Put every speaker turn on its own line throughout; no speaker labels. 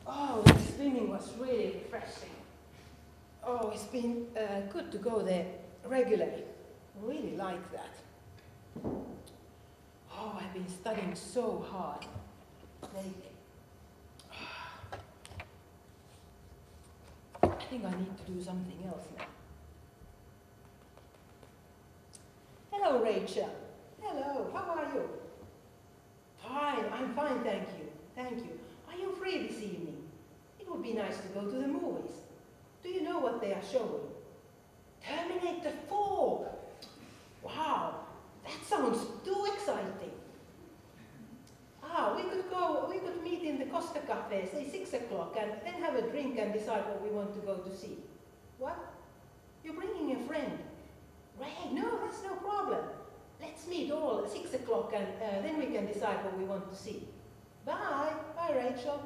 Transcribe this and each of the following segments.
Oh, the swimming was really refreshing. Oh, it's been good to go there regularly. Really like that. Oh, I've been studying so hard lately. I think I need to do something else now. Hello, Rachel. Hello, how are you? Fine, I'm fine, thank you. Thank you. Are you free this evening? It would be nice to go to the movies. Do you know what they are showing? Terminator 4! Wow, that sounds too exciting. We could meet in the Costa Cafe, say 6 o'clock, and then have a drink and decide what we want to go to see. What? You're bringing a friend? Right, no, that's no problem. Let's meet all at 6 o'clock and then we can decide what we want to see. Bye. Bye, Rachel.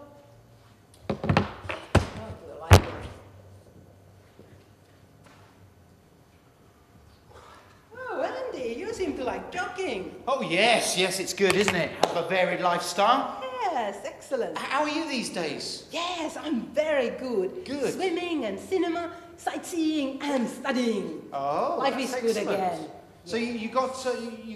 Go to the library. Oh, Andy, you seem to like jogging.
Oh, yes, it's good, isn't it? Have a varied lifestyle.
Yes, excellent.
How are you these days?
Yes, I'm very good.
Good.
Swimming and cinema, sightseeing and studying.
Oh,
life is
excellent.
good again.
So you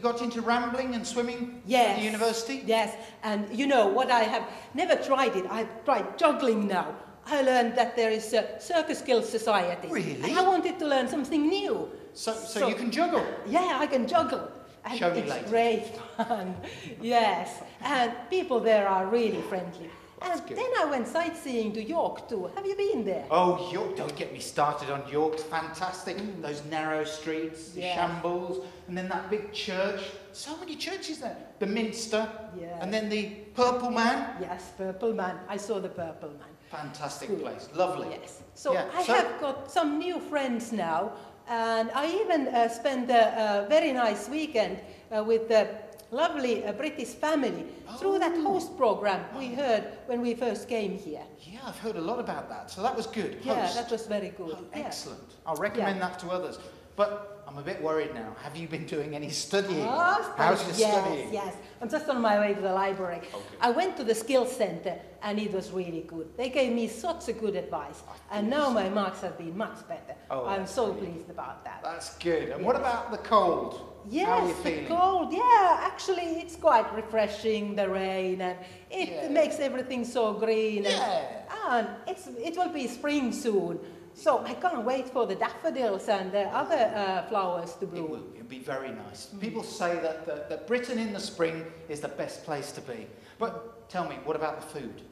got into rambling and swimming
Yes.
at the university?
Yes, and you know what, I have never tried it. I've tried juggling now. I learned that there is a Circus Skills Society.
Really?
And I wanted to learn something new.
So you can juggle?
Yeah, I can juggle. And
Show me
it's
later.
great fun. Yes, and people there are really friendly.
That's
And
good.
then I went sightseeing to York too. Have you been there?
Oh, York, don't get me started on York. It's fantastic. Those narrow streets, the
Yeah.
shambles, and then that big church. So many churches there. The Minster,
Yes.
and then the Purple Man.
Yes, Purple Man. I saw the Purple Man.
Fantastic
Good.
place. Lovely.
Yes. So
Yeah,
I have got some new friends now, and I even spent a very nice weekend with the lovely British family through that host program we heard when we first came here.
Yeah, I've heard a lot about that. So that was good.
Yeah,
Host.
that was very good.
Oh,
Yeah.
excellent. I'll recommend that to others. But I'm a bit worried now. Have you been doing any studying?
Oh,
How's your
yes,
studying?
yes. I'm just on my way to the library.
Okay.
I went to the skills center and it was really good. They gave me such a good advice. And now my marks have been much better.
Oh,
I'm
that's
so
brilliant.
pleased about that.
That's good. And
Yes.
what about the cold?
Yes,
How are you
the
feeling?
cold. Yeah, actually it's quite refreshing, the rain, and it
Yeah.
makes everything so green.
Yeah.
And it will be spring soon. So I can't wait for the daffodils and the other flowers to
It
bloom.
will. It'll be very nice. People say that Britain in the spring is the best place to be. But tell me, what about the food?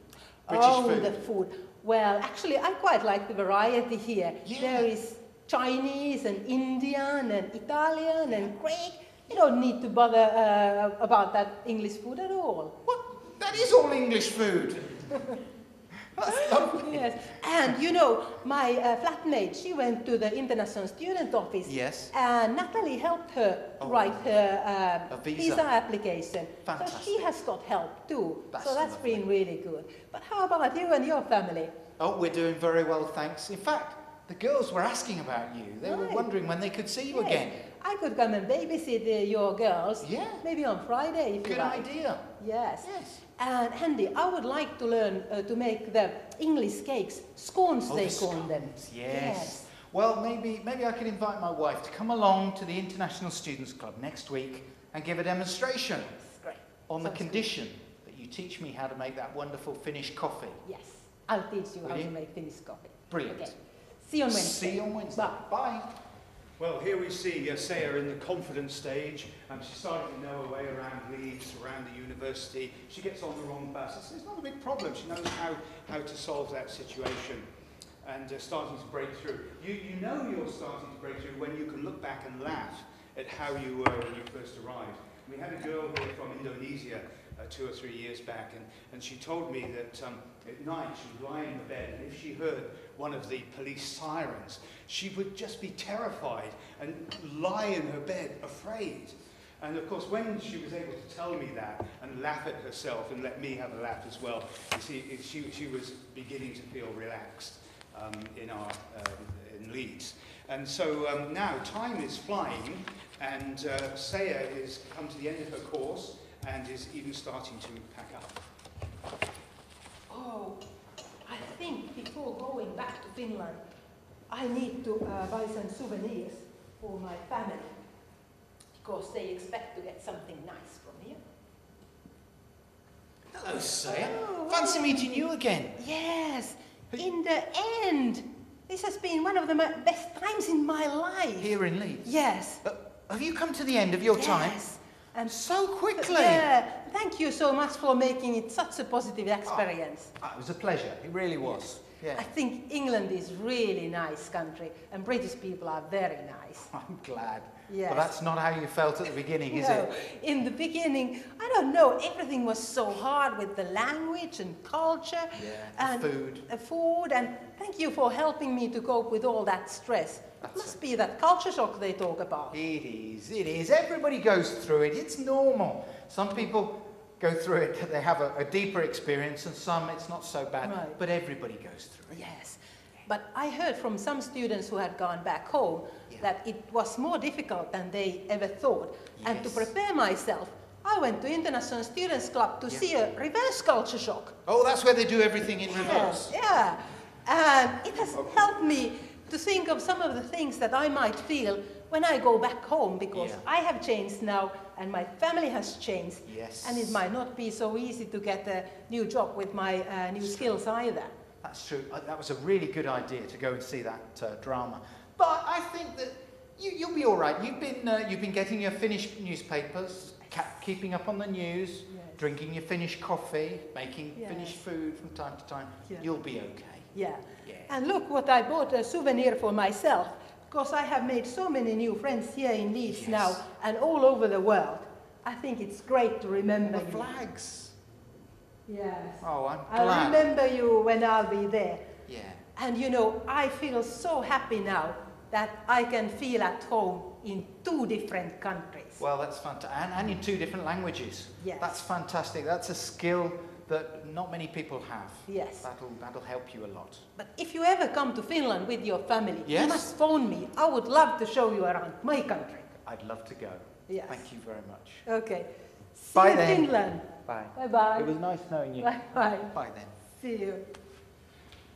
British food.
The food. Well, actually, I quite like the variety here.
Yeah.
There is Chinese and Indian and Italian and Greek. You don't need to bother about that English food at all.
What? That is all English food. That's lovely.
Yes, and you know, my flatmate, she went to the international student office.
Yes.
And Natalie helped her write her
A visa.
visa application. So
Fantastic.
she has got help too.
That's
so that's
lovely.
been really good. But how about you and your family?
Oh, we're doing very well, thanks. In fact, the girls were asking about you. They were
Right.
wondering when they could see you
Yes,
again.
I could come and babysit your girls.
Yeah.
Maybe on Friday if
Good
you like.
idea.
Yes.
Yes.
And Andy, I would like to learn to make the English cakes, scones
Oh,
they
the
call them.
scones, yes. Well, maybe I could invite my wife to come along to the International Students Club next week and give a demonstration
Yes, great.
on the
Sounds good.
condition that you teach me how to make that wonderful Finnish coffee.
Yes, I'll teach you how
Will
to
you?
make Finnish coffee.
Brilliant.
Okay. See you on Wednesday.
See you on Wednesday.
Bye.
Bye.
Well, here we see Saya in the confidence stage, and she's starting to know her way around Leeds, around the university. She gets on the wrong bus. It's not a big problem. She knows how to solve that situation, and starting to break through. You know you're starting to break through when you can look back and laugh at how you were when you first arrived. We had a girl here from Indonesia 2 or 3 years back, and she told me that at night she would lie in the bed, and if she heard one of the police sirens, she would just be terrified and lie in her bed afraid. And of course, when she was able to tell me that and laugh at herself and let me have a laugh as well, you see, she was beginning to feel relaxed in Leeds. And so now time is flying, and Saya is come to the end of her course and is even starting to pack up.
Oh, going back to Finland, I need to buy some souvenirs for my family, because they expect to get something nice from here.
Hello, Saya.
Oh,
Fancy meeting you again.
Yes, in the end. This has been one of the best times in my life.
Here in Leeds?
Yes.
Have you come to the end of your time?
Yes. And
so quickly.
Yeah. Thank you so much for making it such a positive experience.
Oh, it was a pleasure. It really was. Yeah.
I think England is really nice country, and British people are very nice.
I'm glad.
Yes.
But that's not how you felt at the beginning, is
No,
it?
in the beginning, I don't know, everything was so hard with the language and culture.
Yeah,
and
food.
And thank you for helping me to cope with all that stress. It must be that culture shock they talk about.
It is. Everybody goes through it. It's normal. Some people go through it, they have a deeper experience, and some it's not so bad.
Right.
But everybody goes through it.
Yes. But I heard from some students who had gone back home that it was more difficult than they ever thought. And to prepare myself, I went to International Students Club to see a reverse culture shock.
Oh, that's where they do everything in reverse.
Yeah. And it has helped me to think of some of the things that I might feel when I go back home, because I have changed now and my family has changed.
Yes.
And it might not be so easy to get a new job with my new skills either.
That's true. That was a really good idea to go and see that drama. But I think that you'll be all right. You've been getting your Finnish newspapers, keeping up on the news, drinking your Finnish coffee, making Finnish food from time to time.
Yeah.
You'll be okay.
Yeah.
Yeah.
And look what I bought a souvenir for myself, because I have made so many new friends here in Leeds now and all over the world. I think it's great to remember
The
you.
flags.
Yes.
Oh, I'm
I'll
glad.
remember you when I'll be there.
Yeah.
And you know, I feel so happy now that I can feel at home in 2 different countries.
Well, that's fantastic. And in 2 different languages.
Yes.
That's fantastic. That's a skill that not many people have.
Yes.
That'll help you a lot.
But if you ever come to Finland with your family,
Yes.
you must phone me. I would love to show you around my country.
I'd love to go.
Yes.
Thank you very much.
Okay. See
Bye
you
then.
in Finland.
Bye.
Bye-bye.
It was nice knowing you.
Bye-bye.
Bye then.
See you.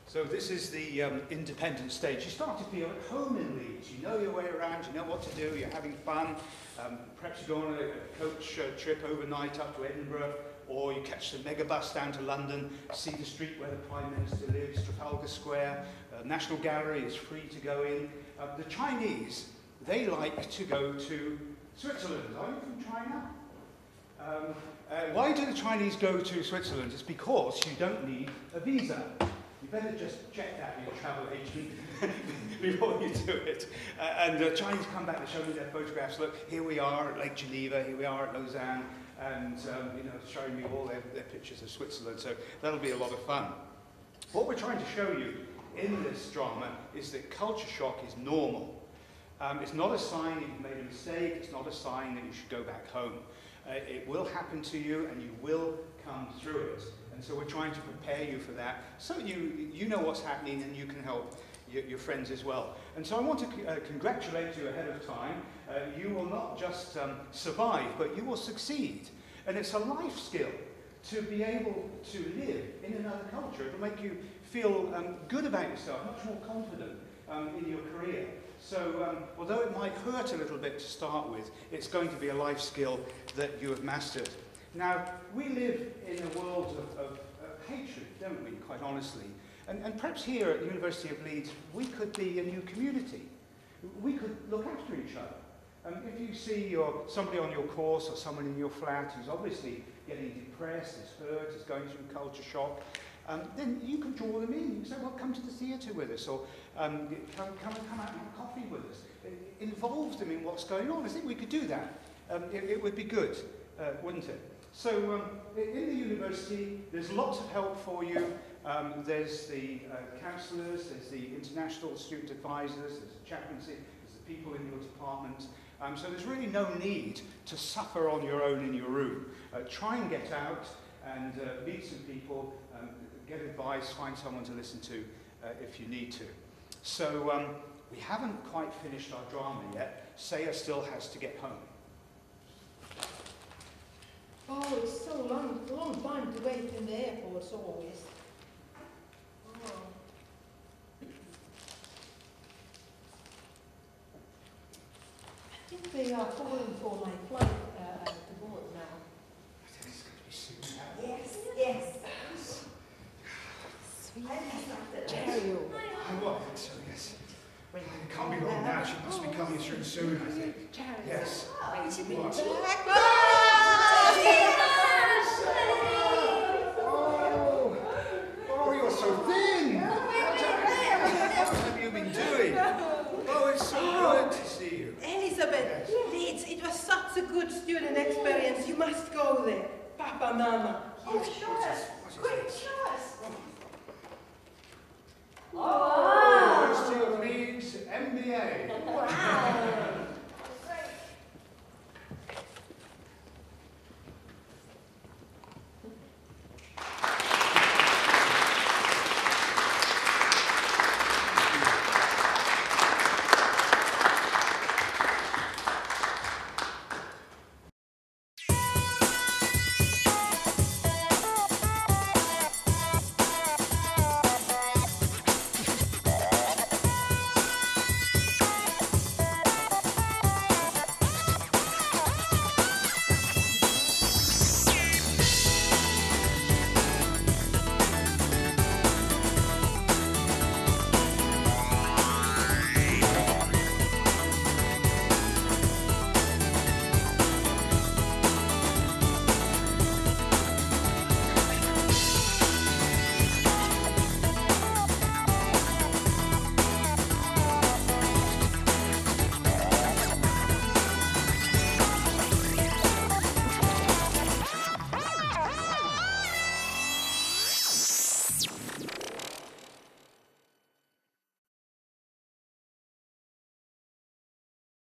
So this is the independent stage. You start to feel at home in Leeds. You know your way around, you know what to do, you're having fun. Perhaps you go on a coach trip overnight up to Edinburgh, or you catch the megabus down to London, see the street where the Prime Minister lives, Trafalgar Square. National Gallery is free to go in. The Chinese, they like to go to Switzerland. Are you from China? Why do the Chinese go to Switzerland? It's because you don't need a visa. You better just check that with your travel agent before you do it. And the Chinese come back to show me their photographs. Look, here we are at Lake Geneva, here we are at Lausanne, and showing me all their pictures of Switzerland. So that'll be a lot of fun. What we're trying to show you in this drama is that culture shock is normal. It's not a sign that you've made a mistake. It's not a sign that you should go back home. It will happen to you, and you will come through it. And so we're trying to prepare you for that, so you know what's happening and you can help your friends as well. And so I want to congratulate you ahead of time. You will not just survive, but you will succeed. And it's a life skill to be able to live in another culture. It will make you feel good about yourself, much more confident in your career. So although it might hurt a little bit to start with, it's going to be a life skill that you have mastered. Now, we live in a world of hatred, don't we, quite honestly? And perhaps here at the University of Leeds, we could be a new community. We could look after each other. If you see somebody on your course or someone in your flat who's obviously getting depressed, is hurt, is going through culture shock, then you can draw them in. You can say, well, come to the theatre with us, or come out and have coffee with us. Involve them in what's going on. I think we could do that. It would be good, wouldn't it? So in the university, there's lots of help for you. There's the counsellors, there's the international student advisors, there's the chaplaincy, there's the people in your department. So there's really no need to suffer on your own in your room. Try and get out and meet some people, get advice, find someone to listen to if you need to. So we haven't quite finished our drama yet. Saya still has to get home.
Oh, it's so long time to wait in the airports always. Oh. they are calling for my flight at the board now.
I think it's going to be soon now.
Yes, yes.
Jerry.
I think so, yes. It can't be wrong now. She must be coming through soon, I think. Yes. What? Oh, you're so thin. What have you been doing? Oh, it's so good to see you.
Elizabeth, Leeds, it was such a good student experience. You must go there. Papa, Mama.
What is this?
Quick, show us.